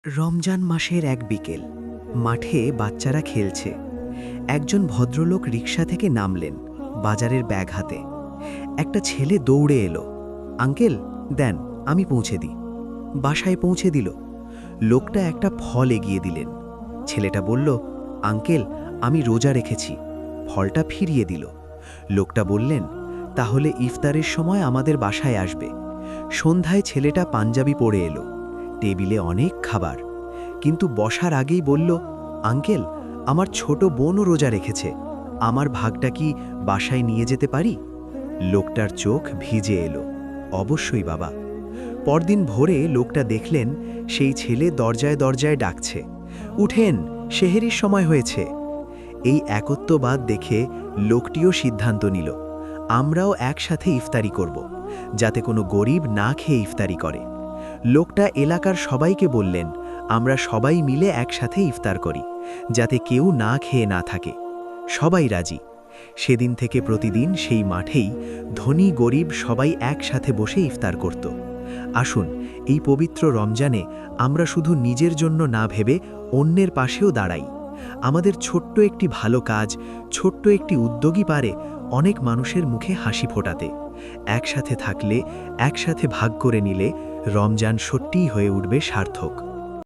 রমজান মাসের এক বিকেল মাঠে বাচ্চারা খেলছে। একজন ভদ্রলোক রিকশা থেকে নামলেন, বাজারের ব্যাগ হাতে। একটা ছেলে দৌড়ে এলো। আঙ্কেল দেন, আমি পৌঁছে দিই। বাসায় পৌঁছে দিল। লোকটা একটা ফল এগিয়ে দিলেন। ছেলেটা বলল, আঙ্কেল আমি রোজা রেখেছি। ফলটা ফিরিয়ে দিল। লোকটা বললেন, তাহলে ইফতারের সময় আমাদের বাসায় আসবে। সন্ধ্যায় ছেলেটা পাঞ্জাবি পরে এলো। টেবিলে অনেক খাবার, কিন্তু বসার আগেই বলল, আঙ্কেল আমার ছোট বোনও রোজা রেখেছে, আমার ভাগটা কি বাসায় নিয়ে যেতে পারি? লোকটার চোখ ভিজে এলো। অবশ্যই বাবা। পরদিন ভোরে লোকটা দেখলেন সেই ছেলে দরজায় দরজায় ডাকছে, উঠেন, সেহেরির সময় হয়েছে। এই একত্ববাদ দেখে লোকটিও সিদ্ধান্ত নিল, আমরাও একসাথে ইফতারি করব, যাতে কোনো গরিব না খেয়ে ইফতারি করে। লোকটা এলাকার সবাইকে বললেন, আমরা সবাই মিলে একসাথে ইফতার করি, যাতে কেউ না খেয়ে না থাকে। সবাই রাজি। সেদিন থেকে প্রতিদিন সেই মাঠেই ধনী গরিব সবাই একসাথে বসে ইফতার করত। আসুন, এই পবিত্র রমজানে আমরা শুধু নিজের জন্য না ভেবে অন্যের পাশেও দাঁড়াই। আমাদের ছোট্ট একটি ভালো কাজ, ছোট্ট একটি উদ্যোগই পারে অনেক মানুষের মুখে হাসি ফোটাতে। একসাথে থাকলে, একসাথে ভাগ করে নিলে রমজান সত্যিই হয়ে উঠবে সার্থক।